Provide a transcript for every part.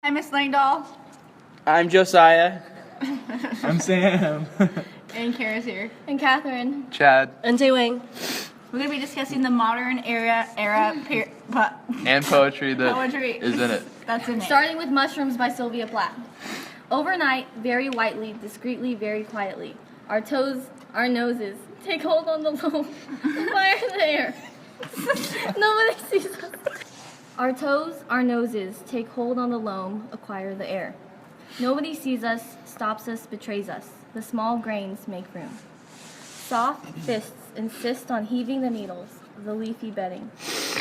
I'm Miss Langdahl. I'm Josiah. I'm Sam. And Cara's here. And Catherine. Chad. And The-Hoang. We're going to be discussing the modern era And poetry that poetry is in it. That's in it. Starting with Mushrooms by Sylvia Plath. Overnight, very whitely, discreetly, very quietly, our toes, our noses, take hold on the loam, fire in the air. Nobody sees us. Our toes, our noses, take hold on the loam, acquire the air. Nobody sees us, stops us, betrays us. The small grains make room. Soft fists insist on heaving the needles, the leafy bedding,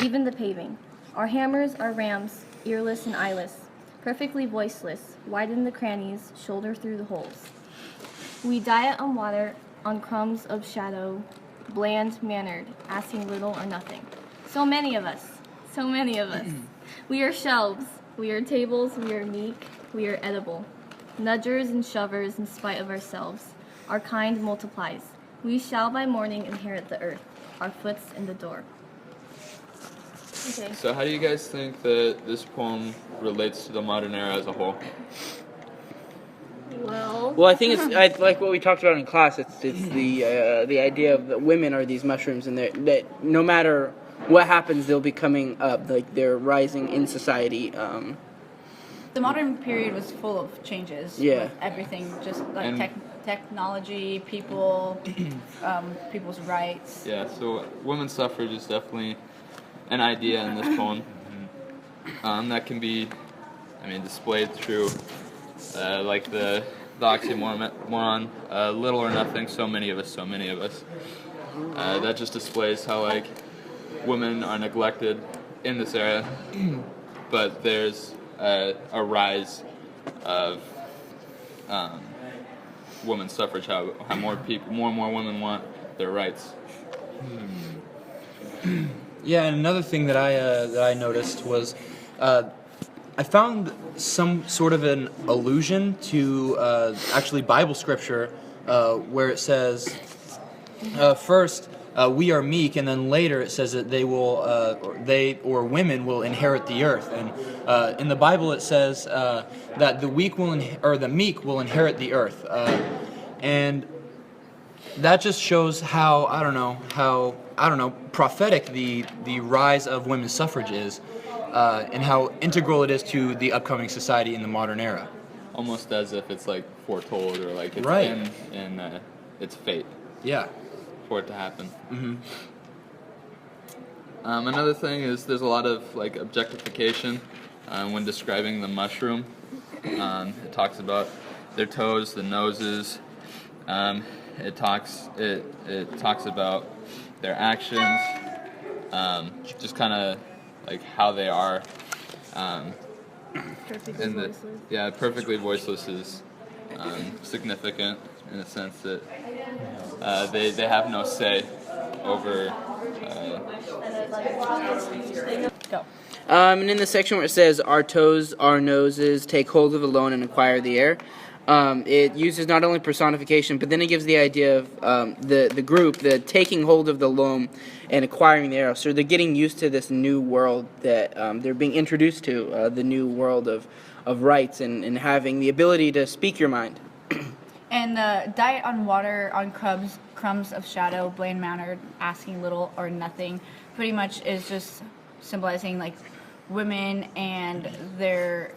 even the paving. Our hammers are rams, earless and eyeless, perfectly voiceless, widen the crannies, shoulder through the holes. We diet on water, on crumbs of shadow, bland-mannered, asking little or nothing. So many of us, so many of us. We are shelves, we are tables, we are meek, we are edible. Nudgers and shovers in spite of ourselves. Our kind multiplies. We shall by morning inherit the earth, our foot's in the door. Okay. So how do you guys think that this poem relates to the modern era as a whole? Well, I think it's like what we talked about in class. It's the idea of that women are these mushrooms, and that no matter what happens, they'll be coming up. Like they're rising in society. The modern period was full of changes. Yeah. With everything, just like technology, people, people's rights. Yeah, so women's suffrage is definitely an idea in this poem that can be, displayed through like the oxymoron, little or nothing, so many of us. That just displays how like women are neglected in this era, but there's a rise of women's suffrage, how more and more women want their rights. Yeah, and another thing that I noticed was I found some sort of an allusion to actually Bible scripture where it says first we are meek, and then later it says that they women will inherit the earth. And in the Bible it says that the meek will inherit the earth, and that just shows how prophetic the rise of women's suffrage is, and how integral it is to the upcoming society in the modern era. Almost as if it's like foretold, or like it's right. in its fate. Yeah. For it to happen. Mm-hmm. Another thing is there's a lot of like objectification when describing the mushroom. It talks about their toes, the noses. It talks about their actions, just kind of like how they are. Perfectly voiceless. Yeah, perfectly voiceless is significant in a sense that they have no say over. Go. And in the section where it says, our toes, our noses, take hold of the loam and acquire the air, it uses not only personification, but then it gives the idea of the group, the taking hold of the loam and acquiring the air. So they're getting used to this new world that they're being introduced to, the new world of rights and having the ability to speak your mind. And the diet on water, on crumbs of shadow, bland-mannered, asking little or nothing, pretty much is just symbolizing like women and their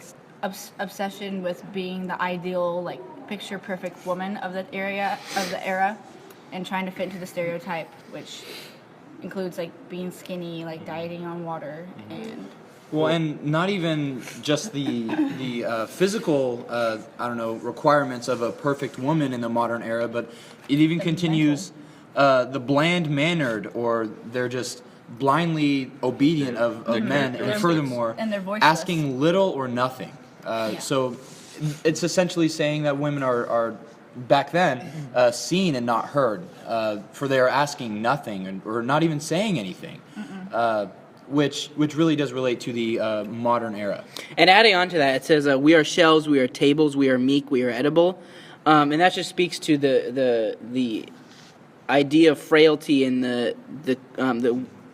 obsession with being the ideal, like picture-perfect woman of the era, and trying to fit into the stereotype, which includes like being skinny, like dieting on water, and. Well, and not even just the physical, requirements of a perfect woman in the modern era, but it even continues the bland-mannered, or they're just blindly obedient of men, and furthermore, and they're voiceless. Asking little or nothing. So it's essentially saying that women are back then seen and not heard, for they are asking nothing or not even saying anything. Which really does relate to the modern era. And adding on to that, it says, we are shells, we are tables, we are meek, we are edible. And that just speaks to the idea of frailty and the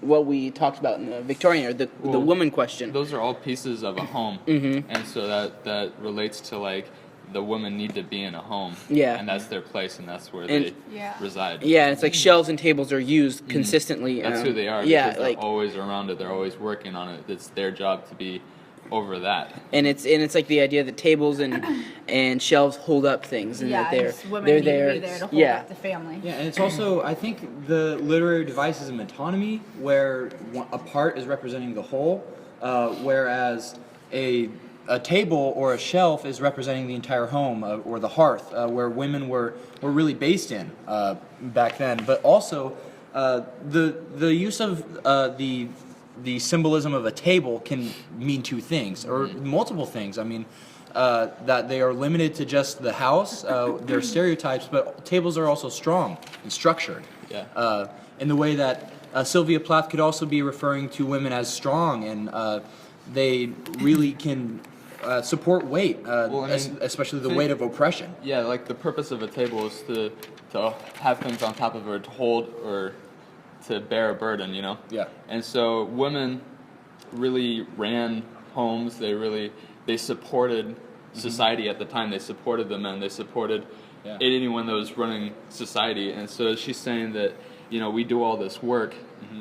what we talked about in the Victorian era, the Well, woman question. Those are all pieces of a home, and so that relates to like the women need to be in a home, Yeah. and that's their place, and that's where And- they Yeah. reside. Yeah, it's like shelves and tables are used consistently. That's who they are. Yeah, Because like, they're always around it. They're always working on it. It's their job to be over that. and it's like the idea that tables and shelves hold up things, and that just women they're need there. to be there to hold Yeah. up the family. Yeah, and it's also, I think the literary device is a metonymy, where a part is representing the whole, whereas a table or a shelf is representing the entire home or the hearth, where women were really based in back then. But also, the use of the symbolism of a table can mean two things or multiple things. I mean, that they are limited to just the house. They're stereotypes, but tables are also strong and structured. Yeah. In the way that Sylvia Plath could also be referring to women as strong, and they really can support weight, Well, I mean, especially the think- weight of oppression. Yeah, like the purpose of a table is to have things on top of it, or to hold or to bear a burden, you know? Yeah. And so women really ran homes. They supported society at the time. They supported the men. They supported anyone that was running society. And so she's saying that, you know, we do all this work,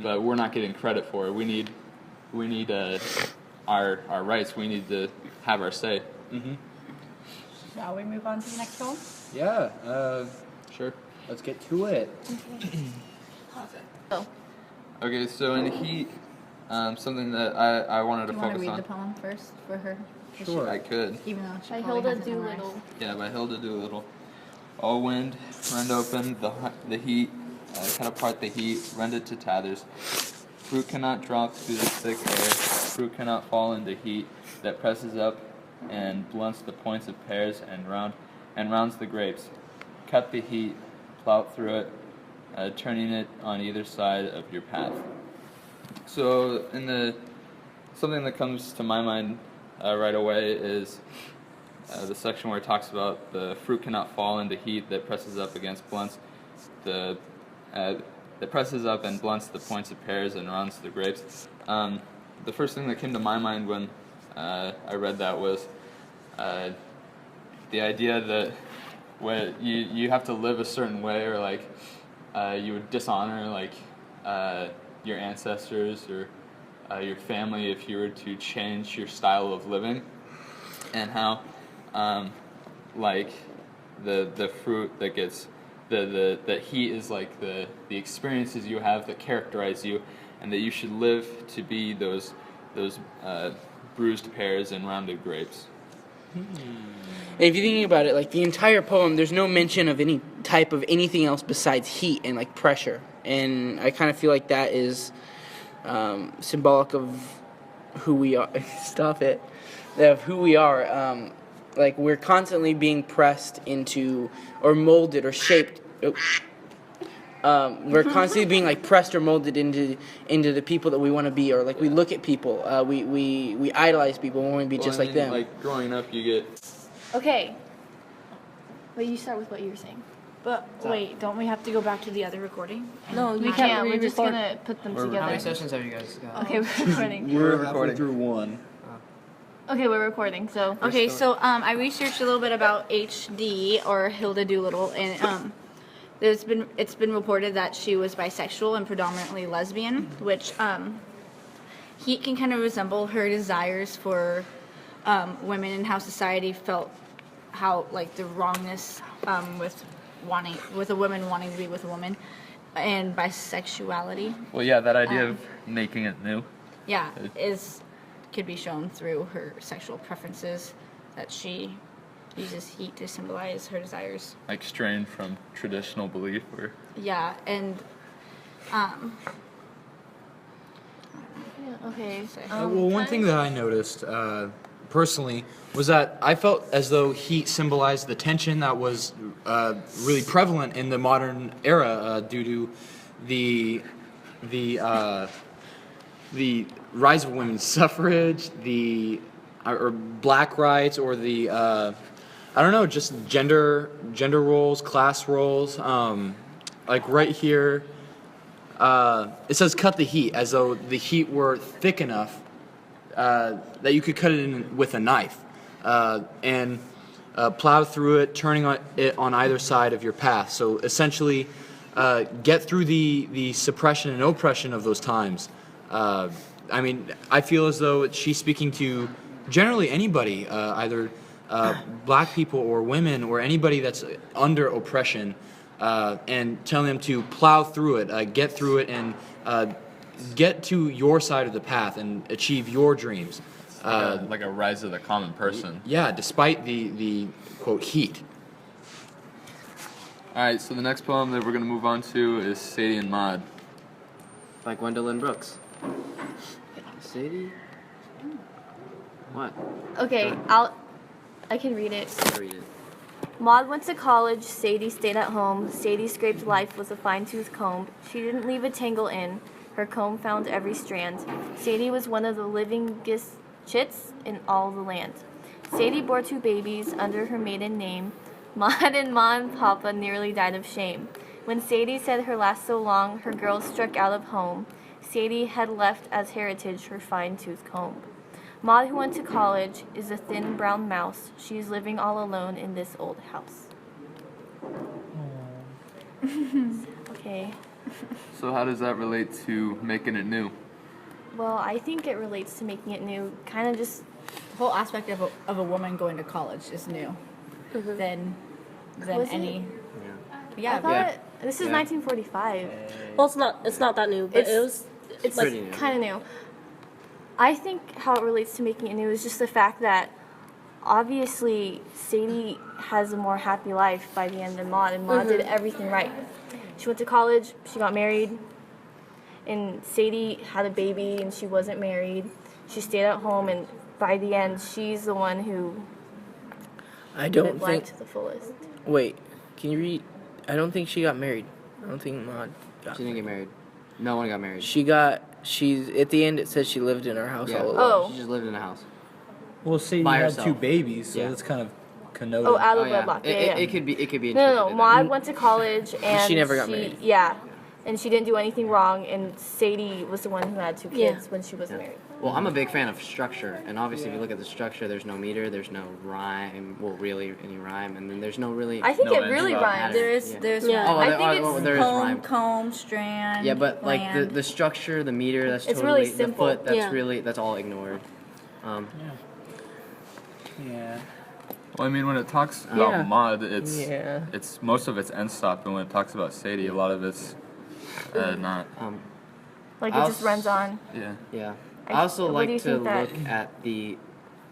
but we're not getting credit for it. We need our rights. We need to have our say. Shall we move on to the next poem? Yeah. Sure. Let's get to it. Okay, so in Heat, something that I wanted Do to you want to focus read on. the poem first for her? Sure. I could. Even though she By probably Hilda hasn't memorized. Doolittle. Yeah, by Hilda Doolittle. All wind, rend open the heat, cut apart the heat, rend it to tatters. Fruit cannot drop through the thick air. Fruit cannot fall in the heat that presses up and blunts the points of pears and rounds the grapes. Cut the heat, plow through it, turning it on either side of your path. So, something that comes to my mind right away is the section where it talks about the fruit cannot fall into heat that presses up against blunts that presses up and blunts the points of pears and rounds the grapes. The first thing that came to my mind when I read that was the idea that when you have to live a certain way, or like you would dishonor like your ancestors or your family if you were to change your style of living, and how like the fruit that gets the heat is like the experiences you have that characterize you, and that you should live to be those bruised pears and rounded grapes. And if you're thinking about it, like the entire poem, there's no mention of any type of anything else besides heat and like pressure. And I kind of feel like that is symbolic of who we are. Stop it. Of who we are. Like we're constantly being pressed into, or molded, or shaped. We're constantly being like pressed or molded into the people that we want to be, or like we look at people. We idolize people. We want to be just like them. Like growing up, you get. Okay. But you start with what you were saying. But wait, don't we have to go back to the other recording? No, we can't. We're just gonna put them together. sessions have you guys got? Okay, we're recording. We're recording through one. Okay, we're recording. So Okay, so I researched a little bit about HD, or Hilda Doolittle, and it's been reported that she was bisexual and predominantly lesbian, which heat can kind of resemble her desires for women, and how society felt, how like the wrongness with a woman wanting to be with a woman, and bisexuality. Well, yeah, that idea of making it new. Yeah, could be shown through her sexual preferences, that she uses heat to symbolize her desires. Like straying from traditional belief, or Yeah, and okay. Well, one thing that I noticed personally was that I felt as though heat symbolized the tension that was really prevalent in the modern era due to the rise of women's suffrage, or black rights, or the I don't know, just gender roles, class roles. Like right here, it says cut the heat, as though the heat were thick enough that you could cut it in with a knife, and plow through it, turning it on either side of your path. So essentially, get through the suppression and oppression of those times. I mean, I feel as though she's speaking to generally anybody, either black people or women or anybody that's under oppression, and telling them to plow through it, get through it, and get to your side of the path and achieve your dreams. Like a rise of the common person. Yeah, despite the quote heat. All right, so the next poem that we're gonna move on to is Sadie and Maud. By Gwendolyn Brooks. Sadie? What? Okay, I can read it. Read it. Maud went to college, Sadie stayed at home. Sadie scraped life with a fine-tooth comb. She didn't leave a tangle in. Her comb found every strand. Sadie was one of the livingest chits in all the land. Sadie bore 2 babies under her maiden name. Maud and Ma and Papa nearly died of shame. When Sadie said her last so long, her girls struck out of home. Sadie had left as heritage her fine-tooth comb. Maud, who went to college, is a thin brown mouse. She is living all alone in this old house. Okay. So how does that relate to making it new? Well, I think it relates to making it new. Kind of just The whole aspect of a woman going to college is new than Was it? any. I Yeah. thought this is 1945. Well, it's not that new, but It's pretty new. kind of new. I think how it relates to making it new is just the fact that obviously Sadie has a more happy life by the end than Maud, and Maud did everything right. She went to college, she got married, and Sadie had a baby and she wasn't married. She stayed at home, and by the end, she's the one who I lived don't life think. to the fullest. Wait, can you read? I don't think she got married. I don't think Maud got. She didn't get married. No one got married. She's at the end. It says she lived in her house Yeah. all alone. Oh. She just lived in a house. Well, Sadie By had herself. 2 babies, so Yeah. that's kind of connoted. Oh, out of Oh, yeah. wedlock. Yeah, It, yeah. it could be. It could be. No, interpreted Maud went to college and She never got married. Yeah, and she didn't do anything wrong. And Sadie was the one who had 2 Yeah. kids when she was married. Well, I'm a big fan of structure, and obviously, if you look at the structure, there's no meter, there's no rhyme. Well, really, any rhyme, and then there's no really. I think No, it really it's rhymes. There's Yeah. Oh, I there think are- it's there is rhyme. comb, strand. Yeah, but like land. the structure, the meter, that's It's totally really simple. the foot. That's Yeah. that's all ignored. Yeah. Well, I mean, when it talks about Yeah. Maud, it's Yeah. it's most of it's end stop, and when it talks about Sadie, a lot of it's not. Like it I'll just runs on. Yeah. Yeah. I- I also what do you like to think that-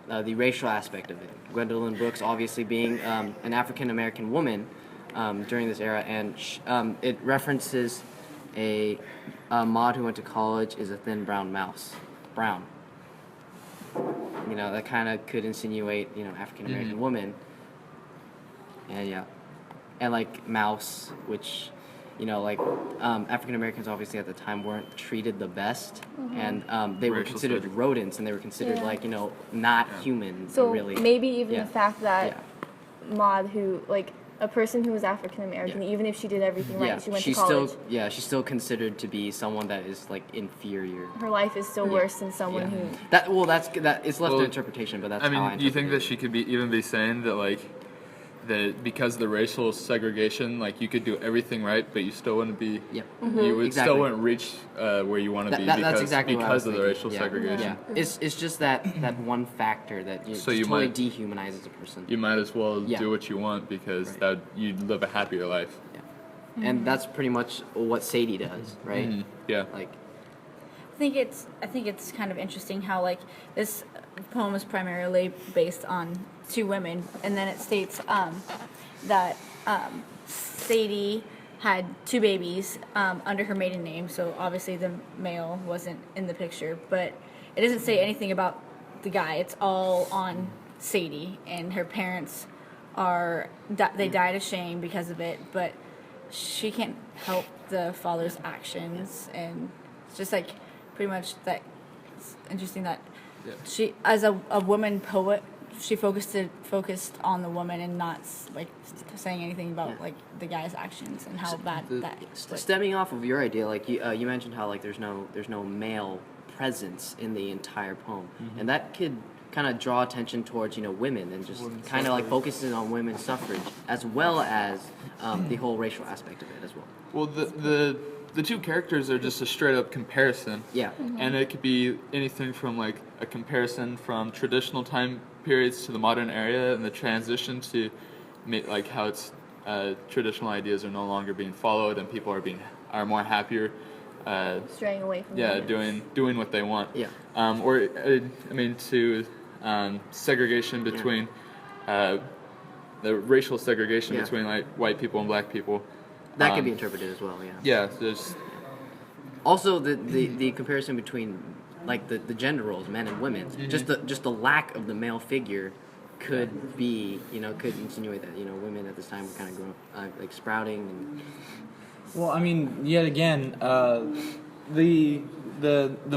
look at the racial aspect of it. Gwendolyn Brooks obviously being an African American woman during this era, and it references a Maud who went to college is a thin brown mouse. Brown. You know, that kind of could insinuate, African American woman. And yeah. And like mouse, which, African Americans obviously at the time weren't treated the best. And they were Racial considered segregation. rodents, and they were considered Yeah. not human, So really. maybe even Yeah. the fact that Yeah. Maud, who like a person who was African American, Yeah. even if she did everything right, Yeah, she went to she's college. she's still considered to be someone that is like inferior. Her life is still worse than someone Yeah. who. That's it's left Well, to interpretation, but that's I how I mean, do you think interpret that it. she could even be saying that that because of the racial segregation, you could do everything right, but you still wouldn't be. Yeah. You would Exactly. still wouldn't reach where you want to be That's because exactly what I was of the thinking. racial Yeah. segregation. Yeah, it's just that one factor that So just you totally might- dehumanizes a person. You might as well Yeah. do what you want because Right. that you'd live a happier life. And that's pretty much what Sadie does, right? Mhm. Yeah. Like, I think it's kind of interesting how this poem is primarily based on 2 women, and then it states that Sadie had 2 babies under her maiden name, so obviously the male wasn't in the picture, but it doesn't say anything about the guy. It's all on Sadie, and her parents they died of shame because of it, but she can't help the father's actions, and it's just pretty much that. It's interesting that she, as a woman poet, she focused on the woman and not like saying anything about like the guy's actions and how bad that. Stemming off of your idea, like you mentioned how like there's no male presence in the entire poem, and that could kind of draw attention towards women and just kind of like focuses on women's suffrage as well as the whole racial aspect of it as well. Well, the two characters are just a straight up comparison. Yeah. And it could be anything from like a comparison from traditional time periods to the modern era and the transition to like how it's traditional ideas are no longer being followed and people are more happier. Straying away from Doing what they want. Yeah. To segregation between the racial segregation between like white people and black people. That could be interpreted as well. Yeah. Yeah. There's also the comparison between like the gender roles, men and women. Just the lack of the male figure could be could insinuate that women at this time were kind of growing like sprouting and. Well, I mean, yet again, the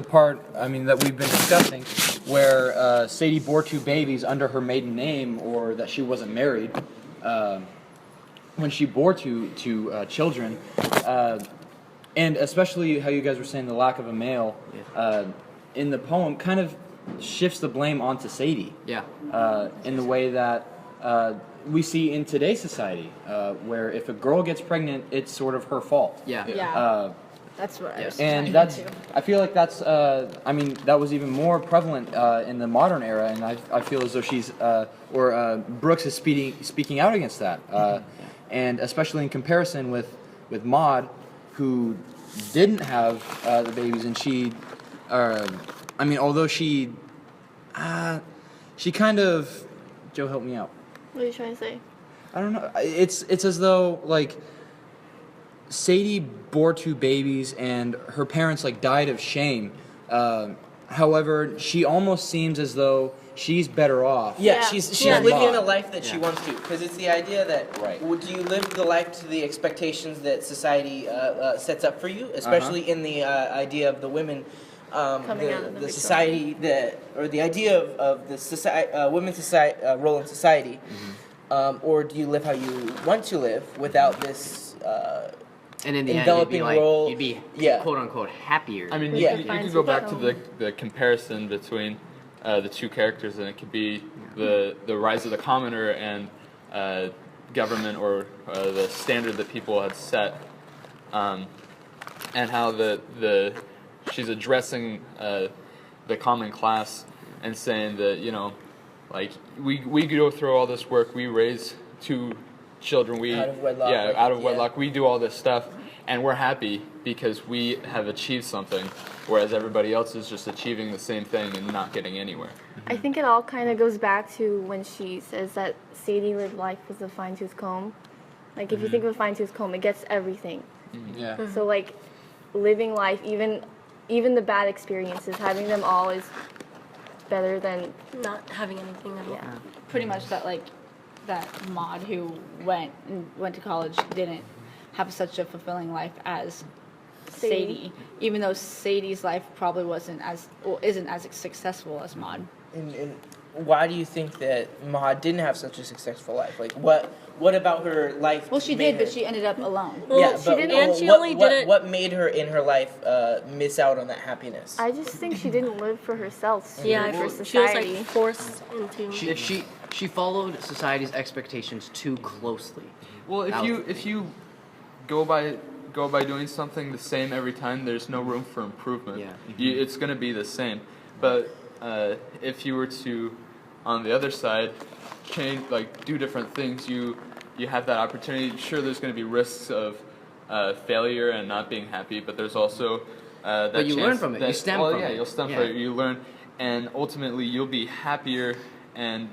part that we've been discussing, where Sadie bore 2 babies under her maiden name, or that she wasn't married, when she bore two children, and especially how you guys were saying the lack of a male in the poem kind of shifts the blame onto Sadie. Yeah. In the way that. We see in today's society, where if a girl gets pregnant, it's sort of her fault. Yeah. Yeah. That's what I was And trying to that's, get to. I feel like that's, that was even more prevalent in the modern era, and I feel as though Brooks is speaking out against that, and especially in comparison with Maud, who didn't have the babies, and she, although she kind of, Joe, help me out. What are you trying to say? I don't know. It's as though like Sadie bore 2 babies and her parents like died of shame. However, she almost seems as though she's better off. Yeah, she's living a life that she Yeah. wants to, because it's the idea that do you live the life to the expectations that society sets up for you, especially in the idea of the women. Coming out of the society the idea of the society, women's society role in society, or do you live how you want to live without this And in the enveloping end, role? you'd be quote unquote happier. I mean, Yeah. you could go back to the comparison between the two characters, and it could be the rise of the commoner and government or the standard that people had set, and how she's addressing the common class and saying that like we go through all this work, we raise 2 children, we out of wedlock, out of wedlock, we do all this stuff, and we're happy because we have achieved something, whereas everybody else is just achieving the same thing and not getting anywhere. I think it all kind of goes back to when she says that Sadie lived life as a fine-tooth comb. Like, if you think of a fine-tooth comb, it gets everything. Yeah. So, like, living life, even the bad experiences, having them all is better than, Not having anything at all. yeah. Pretty much that Maud who went to college didn't have such a fulfilling life as Sadie, even though Sadie's life probably isn't as successful as Maud. And why do you think that Maud didn't have such a successful life? Like, what about her life? Well, she made did, but her- she ended up alone. Well, yeah, she but didn't, and she what, only what, did it. what made her in her life miss out on that happiness? I just think she didn't live for herself. She Yeah, lived for she was society. like forced into. She followed society's expectations too closely. Well, That was- if you go by doing something the same every time, there's no room for improvement. Yeah. It's going to be the same. But if you were to, on the other side, change, like do different things, you have that opportunity. Sure, there's going to be risks of failure and not being happy, but there's also that But you chance learn from it. You stem well, from yeah, it. you'll stem Yeah. from it. You learn, and ultimately you'll be happier, and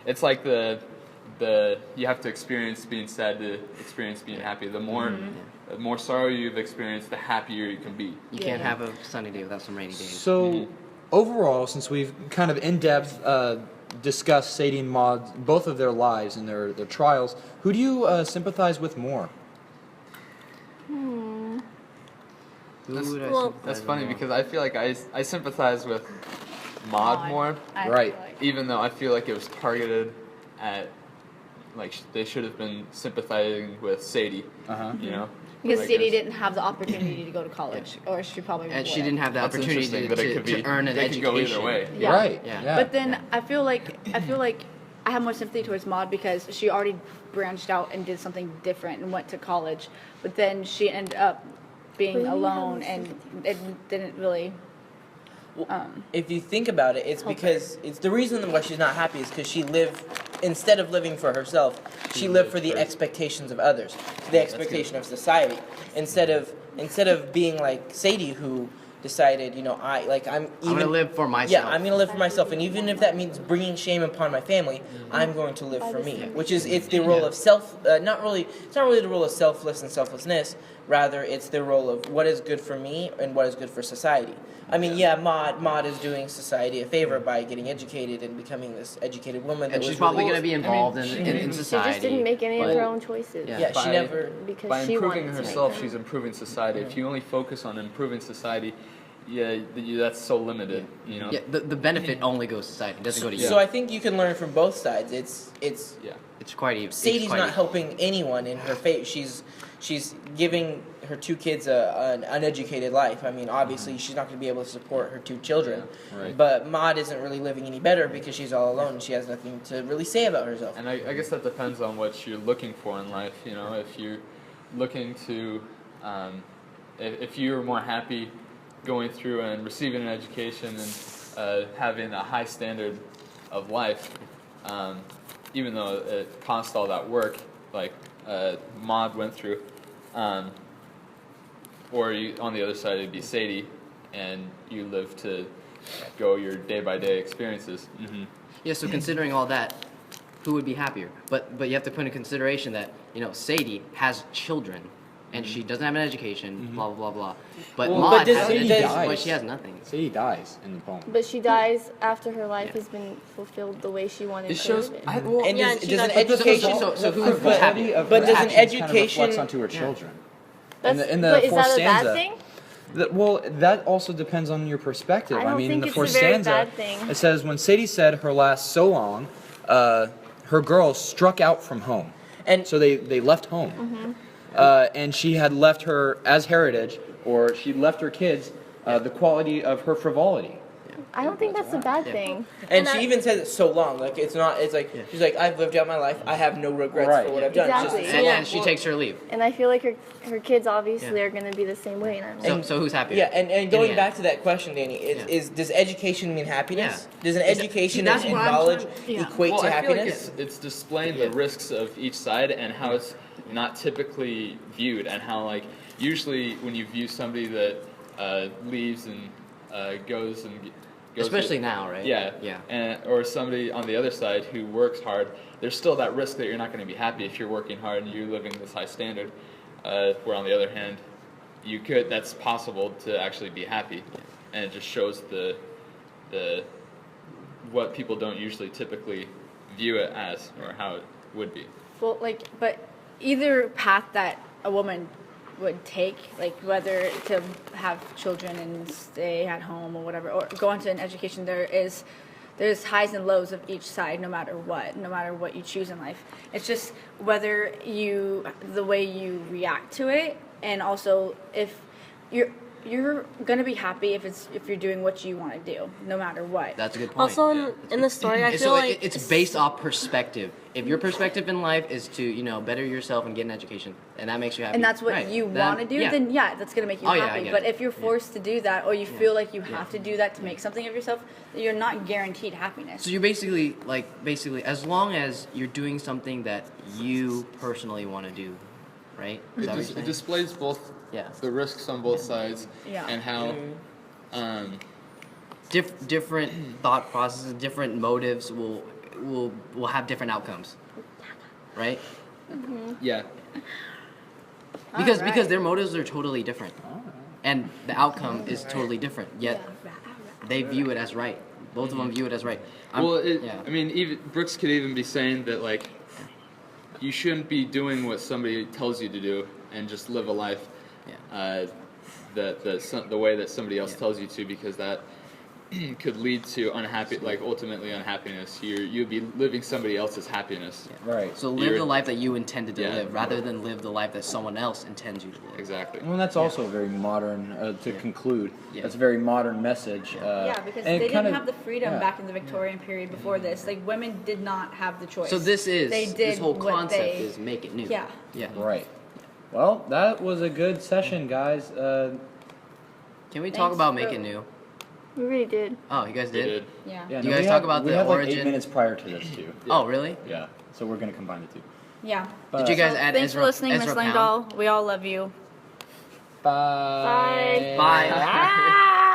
it's like you have to experience being sad to experience being happy. The more sorrow you've experienced, the happier you can be. You can't have a sunny day without some rainy days. So, overall, since we've kind of in depth discussed Sadie and Maud, both of their lives and their trials, who do you sympathize with more? Who would I Well- sympathize That's with funny more? because I feel like I sympathize with Maud more, I Right. feel like. even though I feel like it was targeted at, like, they should have been sympathizing with Sadie. You know, Because Like, Sadie it's- didn't have the opportunity to go to college, or she probably And she would've. didn't have the That's opportunity interesting that it could to be earn an they could education. go either way. Yeah. Right. Yeah. But then I feel like I have more sympathy towards Maud because she already branched out and did something different and went to college, but then she ended up being What do you mean alone have and more it didn't really. If you think about it, it's because it's the reason why she's not happy is because she lived instead of living for herself, she lived for the expectations of others, the expectation of society. Instead of being like Sadie, who decided, I'm gonna live for myself. Yeah, I'm gonna live for myself, and even if that means bringing shame upon my family, I'm going to live for me. Which is it's the role of self. It's not really the role of selfless and selflessness. Rather, it's the role of what is good for me and what is good for society. I mean, Maud is doing society a favor by getting educated and becoming this educated woman. And that she's was probably really- going to be involved in She society. just didn't make any of but- her own choices. Yeah. Yeah, she By- never. Because By she improving wanted to herself, make she's improving society. If you only focus on improving society, that's so limited. You know. Yeah, the benefit only goes to society. It doesn't go to you. So I think you can learn from both sides. It's Yeah. It's quite even. Sadie's not helping anyone in her fate. She's giving her two kids an uneducated life. I mean, obviously she's not going to be able to support her two children. Yeah, right. But Maud isn't really living any better because she's all alone and she has nothing to really say about herself. And I guess that depends on what you're looking for in life. You know, if you're looking to, if you're more happy going through and receiving an education and having a high standard of life, even though it costs all that work, like Maud went through, or on the other side it'd be Sadie, and you live to go your day-by-day experiences. Yeah. So considering all that, who would be happier? But you have to put in consideration that Sadie has children, and she doesn't have an education. Blah blah blah blah. But Well, Maud but does has it- an does- education, but she has nothing. Sadie dies in the poem. But she dies after her life has been fulfilled the way she wanted It to shows. live it. And Yeah, does, she does an does- education... So who would be but, happier? but does an education... Kind of reflects onto her children. That's, in the but is fourth that a bad stanza, thing? Well, that also depends on your perspective. I don't mean, in think the it's fourth a very stanza, bad thing. it says, when Sadie said her last so long, her girls struck out from home. And So they left home. And she had left her as heritage, or she left her kids the quality of her frivolity. I don't think that's a bad thing. And she even says it so long, like it's not. It's like she's like, I've lived out my life. I have no regrets Right. for what I've done. It's Exactly. just so And, long. and she takes her leave. And I feel like her kids obviously Yeah. are going to be the same way. And I'm So who's happier? Yeah, and In going the back end. to that question, Danny, does education mean happiness? Yeah. Does an education that's and what I'm knowledge trying- equate Well, to I feel like happiness? it's displaying the risks of each side and how it's not typically viewed, and how, like, usually when you view somebody that leaves and goes Especially now, right? Yeah. Yeah. Or somebody on the other side who works hard, there's still that risk that you're not going to be happy if you're working hard and you're living this high standard. Where on the other hand, that's possible to actually be happy, and it just shows the what people don't usually typically view it as, or how it would be. Well, but either path that a woman would take, like whether to have children and stay at home or whatever, or go into an education, there's highs and lows of each side, no matter what you choose in life. It's just whether the way you react to it, and also if you're gonna be happy if you're doing what you want to do, no matter what. That's a good point. also in the story, I And feel so like it's based off perspective. If your perspective in life is to better yourself and get an education, and that makes you happy, and that's what right, you then- want to do, then that's going to make you Oh, yeah, I happy. get But it. if you're forced to do that, or you feel like you have to do that to make something of yourself, you're not guaranteed happiness. So you're basically as long as you're doing something that you personally want to do, right? Is that what you're It saying? displays both Yeah. the risks on both sides, Yeah. and how Different thought processes, different motives will have different outcomes, right? yeah. Because their motives are totally different, and the outcome is totally different. Yet they view it as right. Both of them view it as right. I mean, even Brooks could even be saying that, like, you shouldn't be doing what somebody tells you to do and just live a life the way that somebody else tells you to, because that could lead to ultimately unhappiness. You'd be living somebody else's happiness. Right. So live the life that you intended to Yeah. live, rather than live the life that someone else intends you to live. Exactly. Well, that's also a very modern, to conclude, Yeah. that's a very modern message. Yeah, because and they it kind didn't of- have the freedom yeah. back in the Victorian period before this. Like, women did not have the choice. So this They did whole what concept they- is make it new. Yeah. Yeah. Right. Well, that was a good session, guys. Can we talk Thanks about for- make it new? We really did. Oh, you guys They did? did. Yeah. Yeah, You no, guys we talk had- about we the had like origin? 8 minutes prior to this too. Oh, really? Yeah. So we're gonna combine the two. Yeah. Did you guys add Thanks Ezra? for listening, Ezra Miss Pound? Langdahl. We all love you. Bye. Bye. Bye.